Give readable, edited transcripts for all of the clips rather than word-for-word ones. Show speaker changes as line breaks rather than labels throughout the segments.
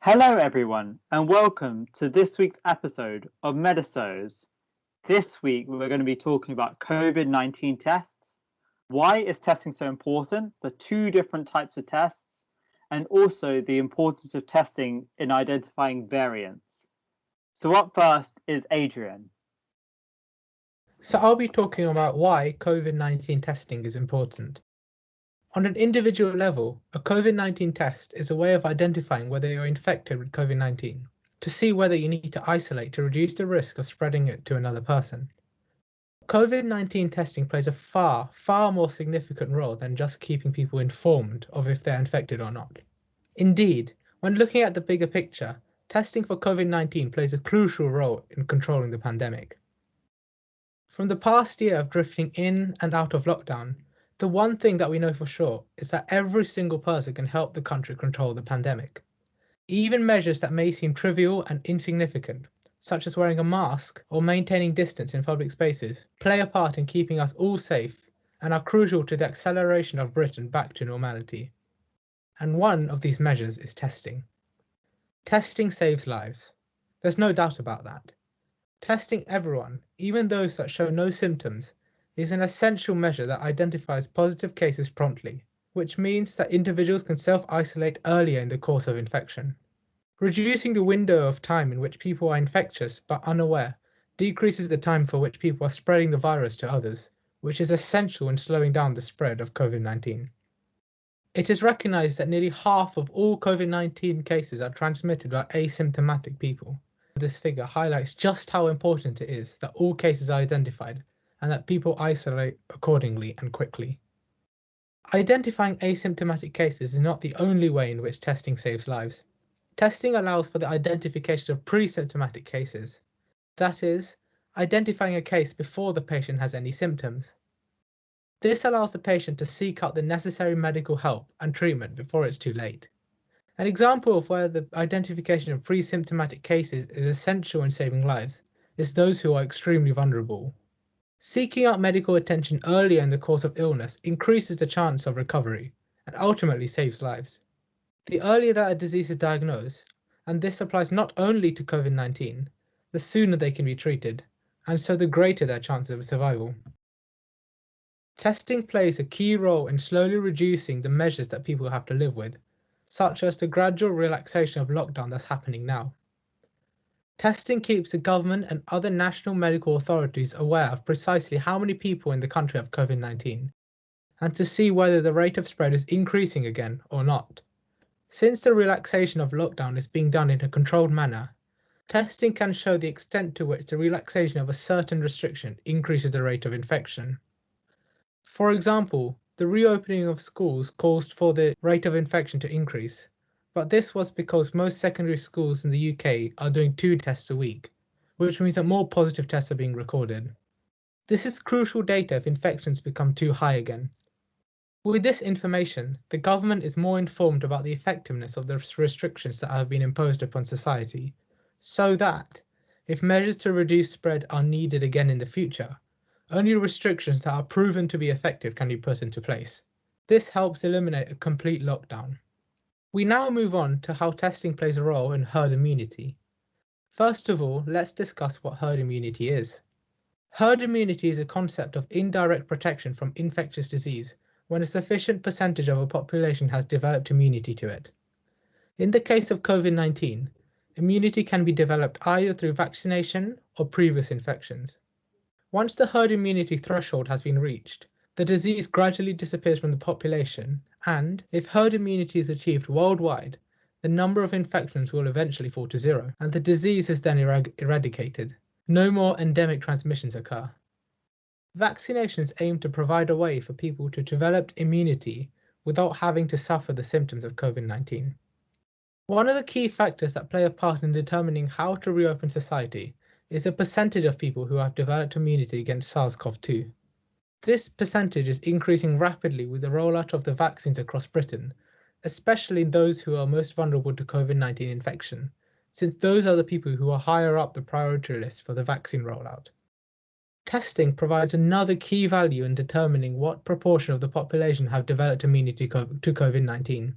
Hello, everyone, and welcome to this week's episode of Medisodes. This week, we're going to be talking about COVID-19 tests. Why is testing so important? The two different types of tests, and also the importance of testing in identifying variants. So up first is Adrian.
So I'll be talking about why COVID-19 testing is important. On an individual level, a COVID-19 test is a way of identifying whether you're infected with COVID-19 to see whether you need to isolate to reduce the risk of spreading it to another person. COVID-19 testing plays a far more significant role than just keeping people informed of if they're infected or not. Indeed, when looking at the bigger picture, testing for COVID-19 plays a crucial role in controlling the pandemic. From the past year of drifting in and out of lockdown, the one thing that we know for sure is that every single person can help the country control the pandemic. Even measures that may seem trivial and insignificant, such as wearing a mask or maintaining distance in public spaces, play a part in keeping us all safe and are crucial to the acceleration of Britain back to normality. And one of these measures is testing. Testing saves lives. There's no doubt about that. Testing everyone, even those that show no symptoms, is an essential measure that identifies positive cases promptly, which means that individuals can self-isolate earlier in the course of infection. Reducing the window of time in which people are infectious but unaware decreases the time for which people are spreading the virus to others, which is essential in slowing down the spread of COVID-19. It is recognized that nearly half of all COVID-19 cases are transmitted by asymptomatic people. This figure highlights just how important it is that all cases are identified and that people isolate accordingly and quickly. Identifying asymptomatic cases is not the only way in which testing saves lives. Testing allows for the identification of pre-symptomatic cases, that is, identifying a case before the patient has any symptoms. This allows the patient to seek out the necessary medical help and treatment before it's too late. An example of where the identification of pre-symptomatic cases is essential in saving lives is those who are extremely vulnerable. Seeking out medical attention earlier in the course of illness increases the chance of recovery and ultimately saves lives. The earlier that a disease is diagnosed, and this applies not only to COVID-19, the sooner they can be treated, and so the greater their chances of survival. Testing plays a key role in slowly reducing the measures that people have to live with, such as the gradual relaxation of lockdown that's happening now. Testing keeps the government and other national medical authorities aware of precisely how many people in the country have COVID-19, and to see whether the rate of spread is increasing again or not. Since the relaxation of lockdown is being done in a controlled manner, testing can show the extent to which the relaxation of a certain restriction increases the rate of infection. For example, the reopening of schools caused for the rate of infection to increase, but this was because most secondary schools in the UK are doing 2 tests a week, which means that more positive tests are being recorded. This is crucial data if infections become too high again. With this information, the government is more informed about the effectiveness of the restrictions that have been imposed upon society, so that, if measures to reduce spread are needed again in the future, only restrictions that are proven to be effective can be put into place. This helps eliminate a complete lockdown. We now move on to how testing plays a role in herd immunity. First of all, let's discuss what herd immunity is. Herd immunity is a concept of indirect protection from infectious disease when a sufficient percentage of a population has developed immunity to it. In the case of COVID-19, immunity can be developed either through vaccination or previous infections. Once the herd immunity threshold has been reached, the disease gradually disappears from the population, and if herd immunity is achieved worldwide, the number of infections will eventually fall to 0, and the disease is then eradicated. No more endemic transmissions occur. Vaccinations aim to provide a way for people to develop immunity without having to suffer the symptoms of COVID-19. One of the key factors that play a part in determining how to reopen society is the percentage of people who have developed immunity against SARS-CoV-2. This percentage is increasing rapidly with the rollout of the vaccines across Britain, especially in those who are most vulnerable to COVID-19 infection, since those are the people who are higher up the priority list for the vaccine rollout. Testing provides another key value in determining what proportion of the population have developed immunity to COVID-19.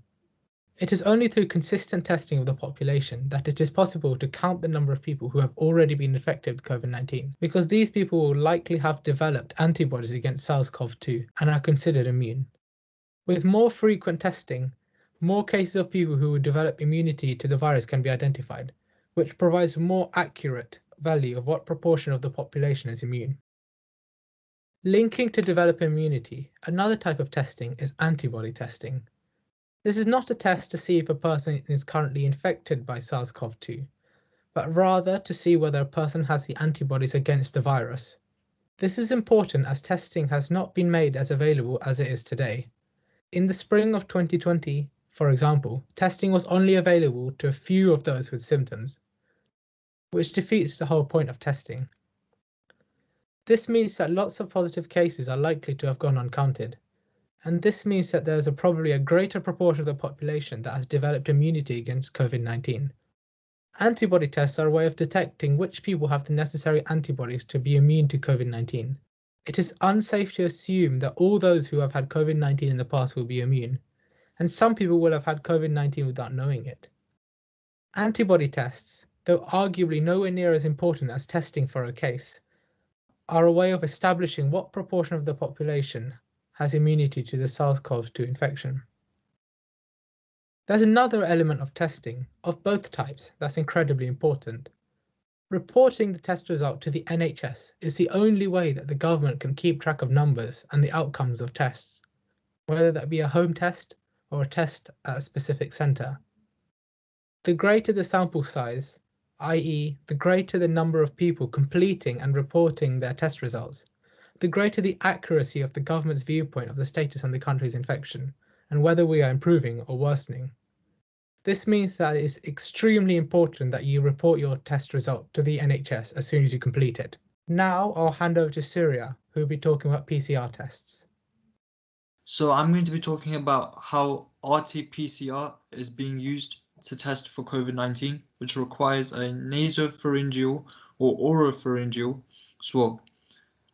It is only through consistent testing of the population that it is possible to count the number of people who have already been infected with COVID-19, because these people will likely have developed antibodies against SARS-CoV-2 and are considered immune. With more frequent testing, more cases of people who will develop immunity to the virus can be identified, which provides a more accurate value of what proportion of the population is immune. Linking to developing immunity, another type of testing is antibody testing. This is not a test to see if a person is currently infected by SARS-CoV-2, but rather to see whether a person has the antibodies against the virus. This is important as testing has not been made as available as it is today. In the spring of 2020, for example, testing was only available to a few of those with symptoms, which defeats the whole point of testing. This means that lots of positive cases are likely to have gone uncounted, and this means that there is probably a greater proportion of the population that has developed immunity against COVID-19. Antibody tests are a way of detecting which people have the necessary antibodies to be immune to COVID-19. It is unsafe to assume that all those who have had COVID-19 in the past will be immune, and some people will have had COVID-19 without knowing it. Antibody tests, though arguably nowhere near as important as testing for a case, are a way of establishing what proportion of the population has immunity to the SARS-CoV-2 infection. There's another element of testing, of both types, that's incredibly important. Reporting the test result to the NHS is the only way that the government can keep track of numbers and the outcomes of tests, whether that be a home test or a test at a specific centre. The greater the sample size, i.e. the greater the number of people completing and reporting their test results, the greater the accuracy of the government's viewpoint of the status on the country's infection and whether we are improving or worsening. This means that it is extremely important that you report your test result to the NHS as soon as you complete it. Now I'll hand over to Surya, who will be talking about PCR tests.
So I'm going to be talking about how RT-PCR is being used to test for COVID-19, which requires a nasopharyngeal or oropharyngeal swab.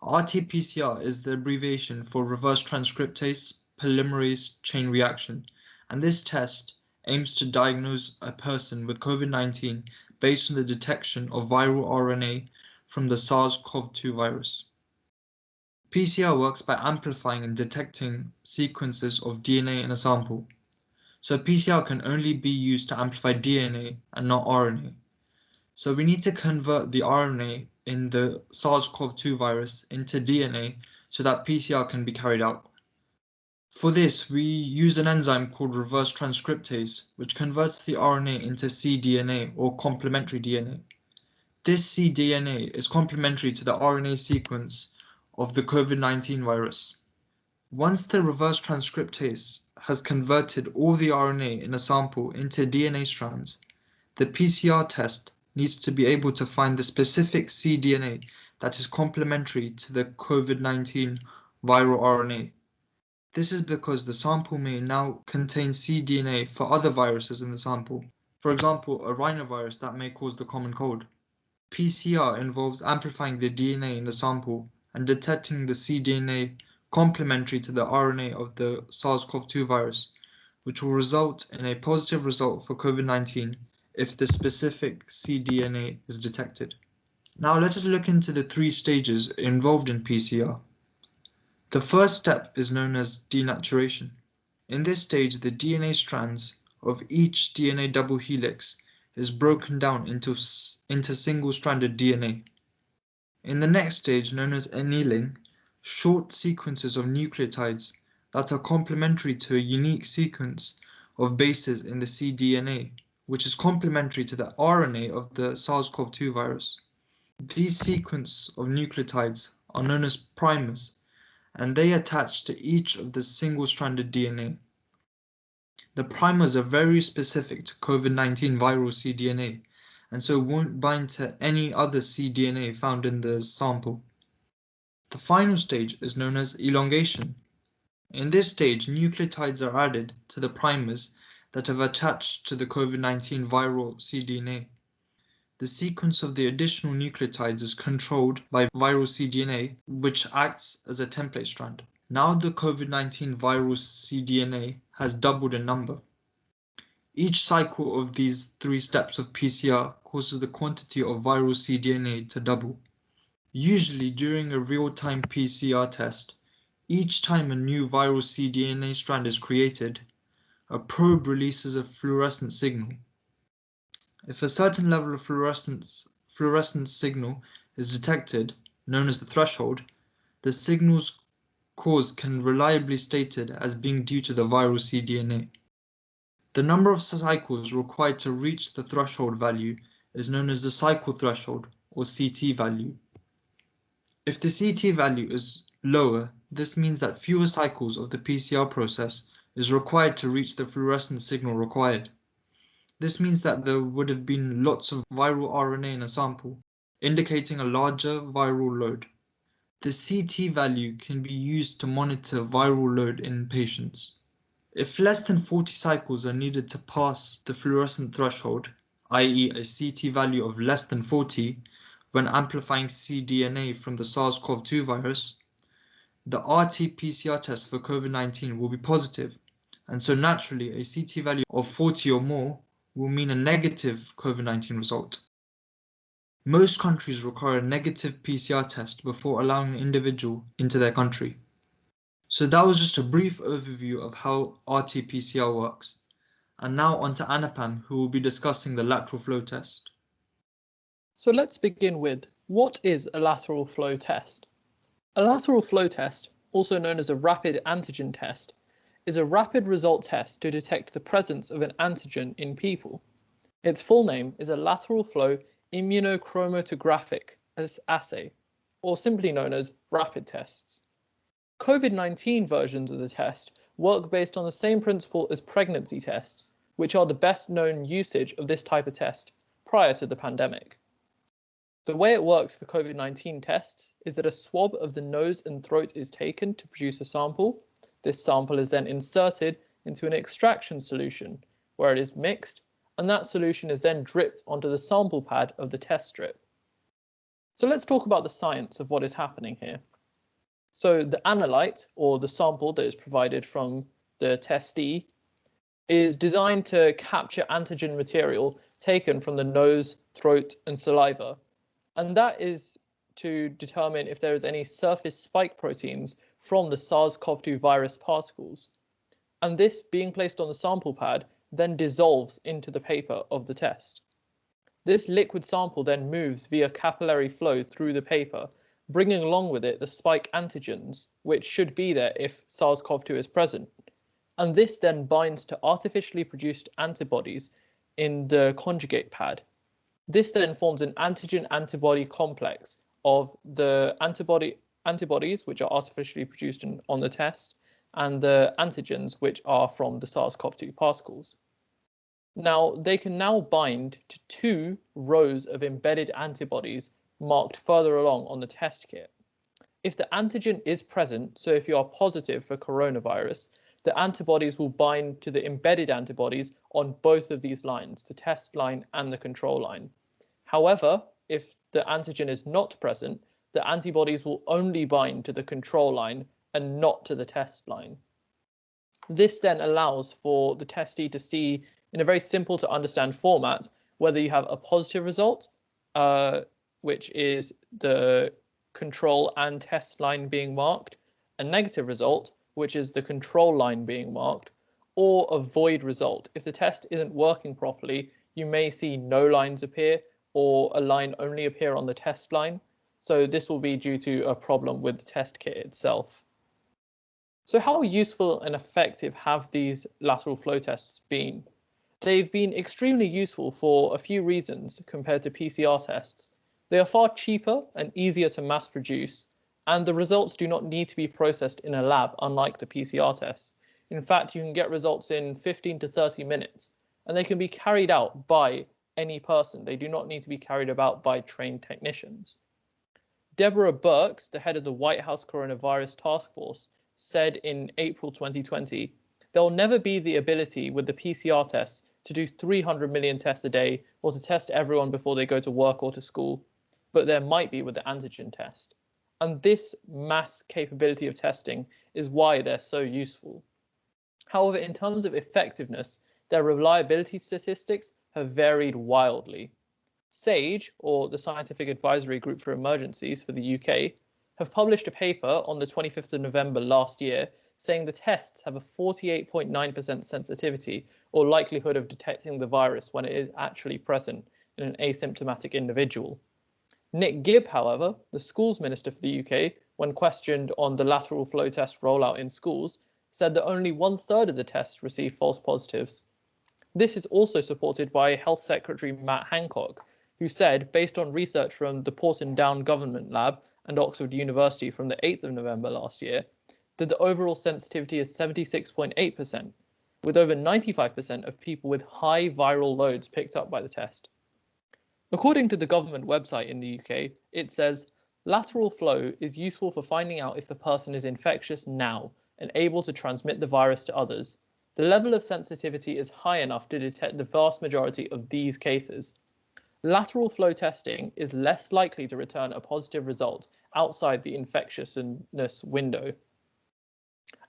RT-PCR is the abbreviation for reverse transcriptase polymerase chain reaction, and this test aims to diagnose a person with COVID-19 based on the detection of viral RNA from the SARS-CoV-2 virus. PCR works by amplifying and detecting sequences of DNA in a sample. So PCR can only be used to amplify DNA and not RNA. So we need to convert the RNA in the SARS-CoV-2 virus into DNA so that PCR can be carried out. For this, we use an enzyme called reverse transcriptase, which converts the RNA into cDNA or complementary DNA. This cDNA is complementary to the RNA sequence of the COVID-19 virus. Once the reverse transcriptase has converted all the RNA in a sample into DNA strands, the PCR test needs to be able to find the specific cDNA that is complementary to the COVID-19 viral RNA. This is because the sample may now contain cDNA for other viruses in the sample. For example, a rhinovirus that may cause the common cold. PCR involves amplifying the DNA in the sample and detecting the cDNA complementary to the RNA of the SARS-CoV-2 virus, which will result in a positive result for COVID-19 if the specific cDNA is detected. Now let us look into the 3 stages involved in PCR. The first step is known as denaturation. In this stage, the DNA strands of each DNA double helix is broken down into single-stranded DNA. In the next stage, known as annealing, short sequences of nucleotides that are complementary to a unique sequence of bases in the cDNA, which is complementary to the RNA of the SARS-CoV-2 virus. These sequences of nucleotides are known as primers, and they attach to each of the single-stranded DNA. The primers are very specific to COVID-19 viral cDNA, and so won't bind to any other cDNA found in the sample. The final stage is known as elongation. In this stage, nucleotides are added to the primers that have attached to the COVID-19 viral cDNA. The sequence of the additional nucleotides is controlled by viral cDNA, which acts as a template strand. Now the COVID-19 viral cDNA has doubled in number. Each cycle of these 3 steps of PCR causes the quantity of viral cDNA to double. Usually during a real-time PCR test, each time a new viral cDNA strand is created, a probe releases a fluorescent signal. If a certain level of fluorescent signal is detected, known as the threshold, the signal's cause can reliably be stated as being due to the viral cDNA. The number of cycles required to reach the threshold value is known as the cycle threshold, or CT value. If the CT value is lower, this means that fewer cycles of the PCR process is required to reach the fluorescent signal required. This means that there would have been lots of viral RNA in a sample, indicating a larger viral load. The CT value can be used to monitor viral load in patients. If less than 40 cycles are needed to pass the fluorescent threshold, i.e. a CT value of less than 40, when amplifying cDNA from the SARS-CoV-2 virus, the RT-PCR test for COVID-19 will be positive, and so naturally a CT value of 40 or more will mean a negative COVID-19 result. Most countries require a negative PCR test before allowing an individual into their country. So that was just a brief overview of how RT-PCR works. And now on to Anupam, who will be discussing the lateral flow test.
So let's begin with, what is a lateral flow test? A lateral flow test, also known as a rapid antigen test, is a rapid result test to detect the presence of an antigen in people. Its full name is a lateral flow immunochromatographic assay, or simply known as rapid tests. COVID-19 versions of the test work based on the same principle as pregnancy tests, which are the best known usage of this type of test prior to the pandemic. The way it works for COVID-19 tests is that a swab of the nose and throat is taken to produce a sample. This sample is then inserted into an extraction solution where it is mixed, and that solution is then dripped onto the sample pad of the test strip. So let's talk about the science of what is happening here. So the analyte, or the sample that is provided from the testee, is designed to capture antigen material taken from the nose, throat, and saliva. And that is to determine if there is any surface spike proteins from the SARS-CoV-2 virus particles. And this, being placed on the sample pad, then dissolves into the paper of the test. This liquid sample then moves via capillary flow through the paper, bringing along with it the spike antigens, which should be there if SARS-CoV-2 is present. And this then binds to artificially produced antibodies in the conjugate pad. This then forms an antigen-antibody complex of the antibodies, which are artificially produced on the test, and the antigens, which are from the SARS-CoV-2 particles. Now, they can now bind to 2 rows of embedded antibodies marked further along on the test kit. If the antigen is present, so if you are positive for coronavirus, the antibodies will bind to the embedded antibodies on both of these lines, the test line and the control line. However, if the antigen is not present, the antibodies will only bind to the control line and not to the test line. This then allows for the testee to see in a very simple to understand format whether you have a positive result, which is the control and test line being marked, a negative result, which is the control line being marked, or a void result. If the test isn't working properly, you may see no lines appear or a line only appear on the test line. So this will be due to a problem with the test kit itself. So how useful and effective have these lateral flow tests been? They've been extremely useful for a few reasons compared to PCR tests. They are far cheaper and easier to mass produce, and the results do not need to be processed in a lab, unlike the PCR tests. In fact, you can get results in 15 to 30 minutes, and they can be carried out by any person. They do not need to be carried about by trained technicians. Deborah Birx, the head of the White House Coronavirus Task Force, said in April 2020, there will never be the ability with the PCR tests to do 300 million tests a day or to test everyone before they go to work or to school, but there might be with the antigen test. And this mass capability of testing is why they're so useful. However, in terms of effectiveness, their reliability statistics have varied wildly. SAGE, or the Scientific Advisory Group for Emergencies for the UK, have published a paper on the 25th of November last year saying the tests have a 48.9% sensitivity or likelihood of detecting the virus when it is actually present in an asymptomatic individual. Nick Gibb, however, the schools minister for the UK, when questioned on the lateral flow test rollout in schools, said that only 1/3 of the tests received false positives. This is also supported by Health Secretary Matt Hancock, who said, based on research from the Porton Down Government Lab and Oxford University from the 8th of November last year, that the overall sensitivity is 76.8%, with over 95% of people with high viral loads picked up by the test. According to the government website in the UK, it says, lateral flow is useful for finding out if the person is infectious now and able to transmit the virus to others. The level of sensitivity is high enough to detect the vast majority of these cases. Lateral flow testing is less likely to return a positive result outside the infectiousness window.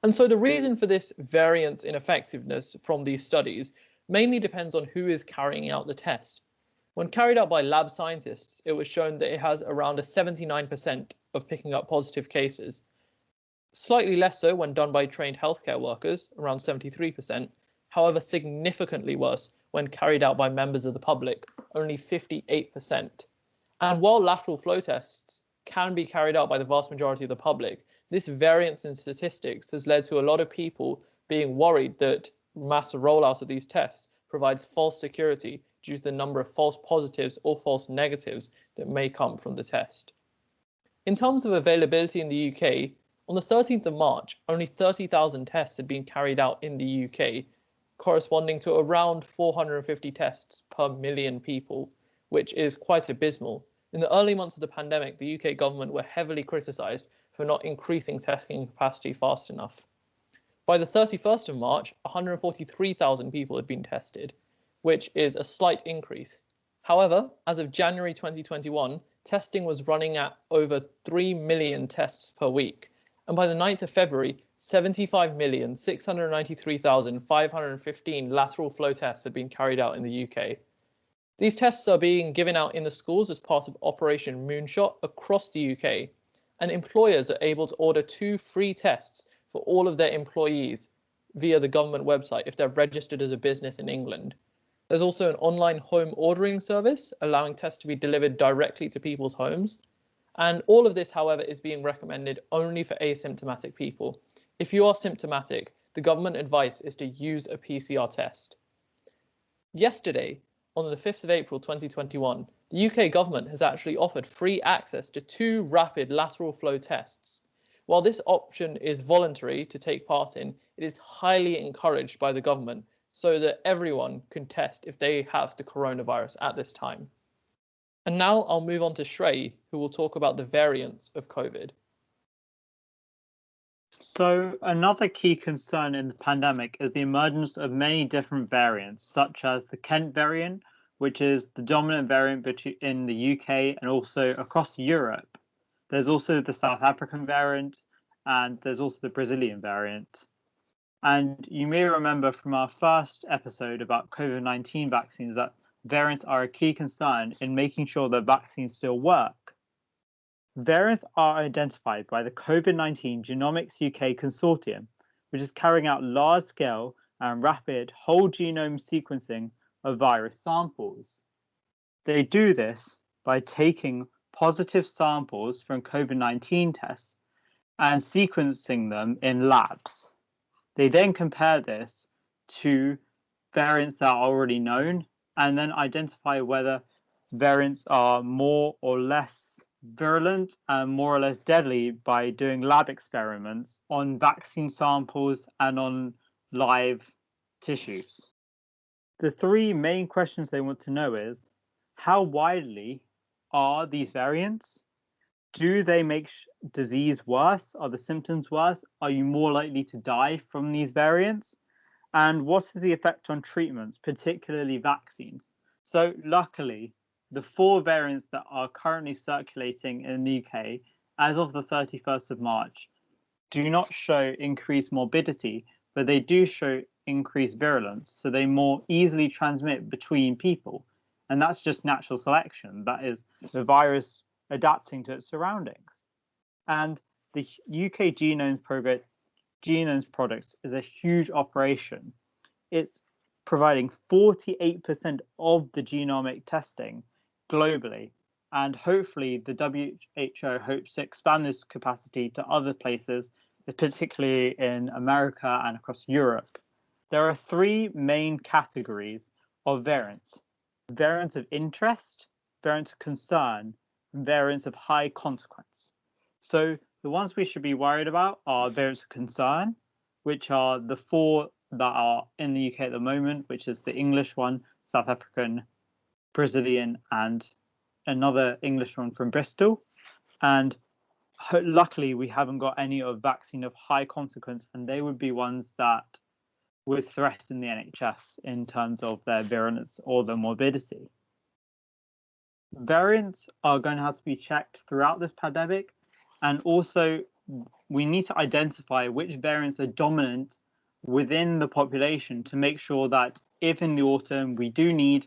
And so the reason for this variance in effectiveness from these studies mainly depends on who is carrying out the test. When carried out by lab scientists, it was shown that it has around a 79% of picking up positive cases. Slightly less so when done by trained healthcare workers, around 73%, however significantly worse when carried out by members of the public, only 58%. And while lateral flow tests can be carried out by the vast majority of the public, this variance in statistics has led to a lot of people being worried that mass rollout of these tests provides false security due to the number of false positives or false negatives that may come from the test. In terms of availability in the UK, on the 13th of March, only 30,000 tests had been carried out in the UK, corresponding to around 450 tests per million people, which is quite abysmal. In the early months of the pandemic, the UK government were heavily criticised for not increasing testing capacity fast enough. By the 31st of March, 143,000 people had been tested, which is a slight increase. However, as of January 2021, testing was running at over 3 million tests per week. And by the 9th of February, 75,693,515 lateral flow tests had been carried out in the UK. These tests are being given out in the schools as part of Operation Moonshot across the UK, and employers are able to order 2 free tests for all of their employees via the government website if they're registered as a business in England. There's also an online home ordering service allowing tests to be delivered directly to people's homes. And all of this, however, is being recommended only for asymptomatic people. If you are symptomatic, the government advice is to use a PCR test. Yesterday, on the 5th of April 2021, the UK government has actually offered free access to 2 rapid lateral flow tests. While this option is voluntary to take part in, it is highly encouraged by the government so that everyone can test if they have the coronavirus at this time. And now I'll move on to Shrey, who will talk about the variants of COVID.
So another key concern in the pandemic is the emergence of many different variants, such as the Kent variant, which is the dominant variant in the UK and also across Europe. There's also the South African variant, and there's also the Brazilian variant. And you may remember from our first episode about COVID-19 vaccines that variants are a key concern in making sure that vaccines still work. Variants are identified by the COVID-19 Genomics UK Consortium, which is carrying out large-scale and rapid whole genome sequencing of virus samples. They do this by taking positive samples from COVID-19 tests and sequencing them in labs. They then compare this to variants that are already known and then identify whether variants are more or less virulent and more or less deadly by doing lab experiments on vaccine samples and on live tissues. The 3 main questions they want to know is, how widely are these variants? Do they make disease worse? Are the symptoms worse? Are you more likely to die from these variants? And what is the effect on treatments, particularly vaccines? So luckily, the 4 variants that are currently circulating in the UK as of the 31st of March do not show increased morbidity, but they do show increased virulence, so they more easily transmit between people. And that's just natural selection. That is the virus adapting to its surroundings. And the UK Genomes Products is a huge operation. It's providing 48% of the genomic testing globally. And hopefully the WHO hopes to expand this capacity to other places, particularly in America and across Europe. There are three main categories of variants: variants of interest, variants of concern, and variants of high consequence. So the ones we should be worried about are variants of concern, which are the four that are in the UK at the moment, which is the English one, South African, Brazilian, and another English one from Bristol. And luckily, we haven't got any of vaccine of high consequence, and they would be ones that would threaten the NHS in terms of their virulence or their morbidity. Variants are going to have to be checked throughout this pandemic, and also we need to identify which variants are dominant within the population to make sure that if in the autumn we do need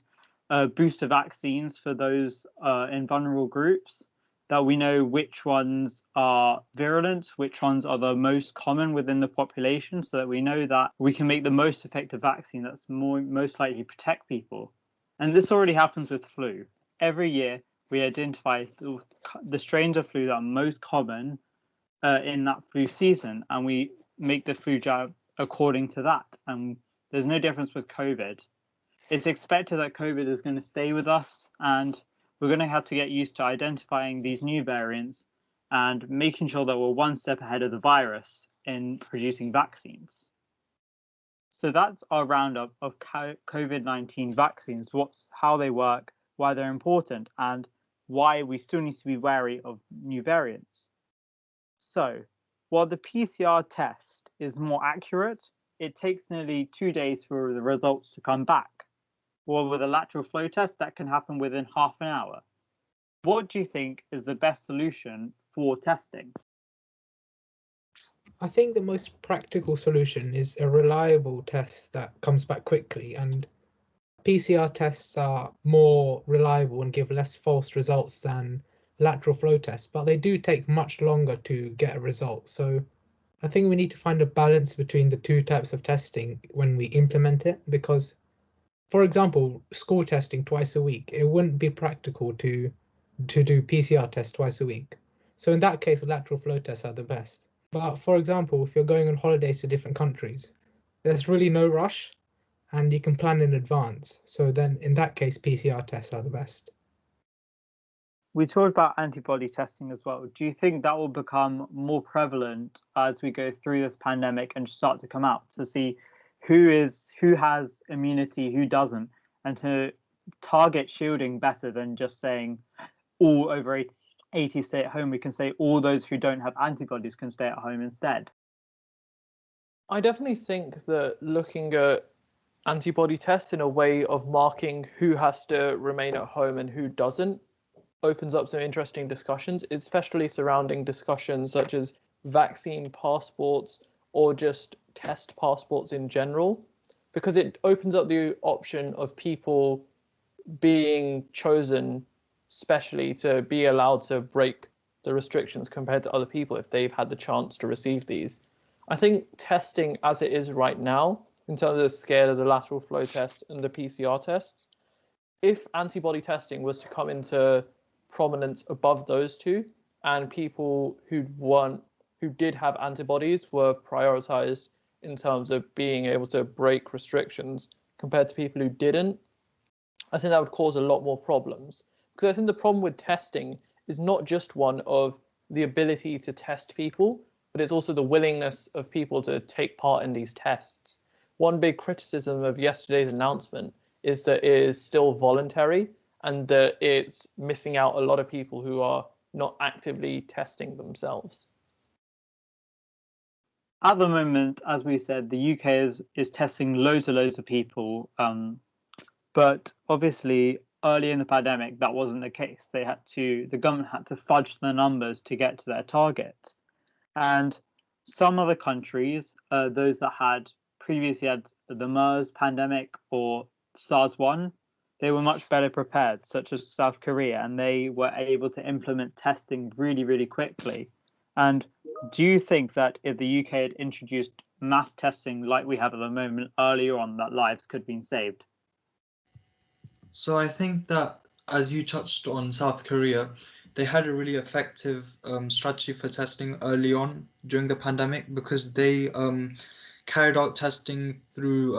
booster vaccines for those in vulnerable groups, that we know which ones are virulent, which ones are the most common within the population, so that we know that we can make the most effective vaccine that's most likely to protect people. And this already happens with flu. Every year we identify the strains of flu that are most common in that flu season, and we make the flu jab according to that. And there's no difference with COVID. It's expected that COVID is going to stay with us, and we're going to have to get used to identifying these new variants and making sure that we're one step ahead of the virus in producing vaccines. So that's our roundup of COVID-19 vaccines, how they work, why they're important, and why we still need to be wary of new variants. So, while the PCR test is more accurate, it takes nearly 2 days for the results to come back. Well, with a lateral flow test, that can happen within half an hour. What do you think is the best solution for testing?
I think the most practical solution is a reliable test that comes back quickly, and PCR tests are more reliable and give less false results than lateral flow tests, but they do take much longer to get a result. So I think we need to find a balance between the two types of testing when we implement it, because, for example, school testing twice a week, it wouldn't be practical to do PCR tests twice a week. So in that case, lateral flow tests are the best. But for example, if you're going on holidays to different countries, there's really no rush and you can plan in advance. So then in that case, PCR tests are the best.
We talked about antibody testing as well. Do you think that will become more prevalent as we go through this pandemic and start to come out, to see who has immunity, who doesn't, and to target shielding better than just saying all over 80 stay at home? We can say all those who don't have antibodies can stay at home instead.
I definitely think that looking at antibody tests in a way of marking who has to remain at home and who doesn't opens up some interesting discussions, especially surrounding discussions such as vaccine passports or just test passports in general, because it opens up the option of people being chosen specially to be allowed to break the restrictions compared to other people if they've had the chance to receive these. I think testing as it is right now, in terms of the scale of the lateral flow tests and the PCR tests, if antibody testing was to come into prominence above those two, and people who did have antibodies were prioritized in terms of being able to break restrictions compared to people who didn't, I think that would cause a lot more problems. Because I think the problem with testing is not just one of the ability to test people, but it's also the willingness of people to take part in these tests. One big criticism of yesterday's announcement is that it is still voluntary and that it's missing out a lot of people who are not actively testing themselves.
At the moment, as we said, the UK is testing loads of people, but obviously early in the pandemic that wasn't the case. The government had to fudge the numbers to get to their target, and some other countries, those that had previously had the MERS pandemic or SARS-1, they were much better prepared, such as South Korea, and they were able to implement testing really, really quickly. And do you think that if the UK had introduced mass testing like we have at the moment earlier on, that lives could have been saved?
So I think that, as you touched on South Korea, they had a really effective strategy for testing early on during the pandemic, because they carried out testing through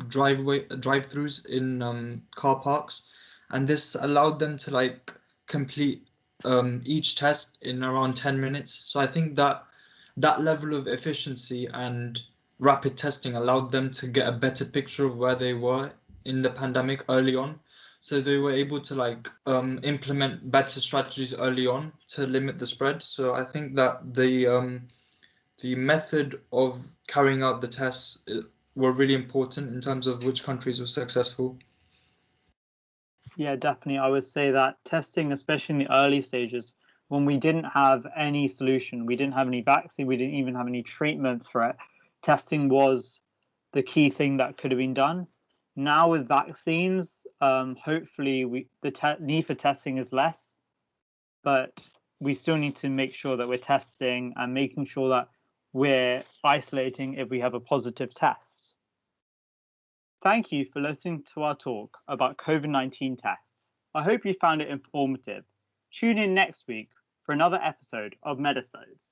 drive-throughs in car parks, and this allowed them to like complete each test in around 10 minutes. So I think that that level of efficiency and rapid testing allowed them to get a better picture of where they were in the pandemic early on. So they were able to like implement better strategies early on to limit the spread. So I think that the method of carrying out the tests were really important in terms of which countries were successful.
Yeah, definitely. I would say that testing, especially in the early stages, when we didn't have any solution, we didn't have any vaccine, we didn't even have any treatments for it, testing was the key thing that could have been done. Now with vaccines, hopefully the need for testing is less, but we still need to make sure that we're testing and making sure that we're isolating if we have a positive test. Thank you for listening to our talk about COVID-19 tests. I hope you found it informative. Tune in next week for another episode of Medisodes.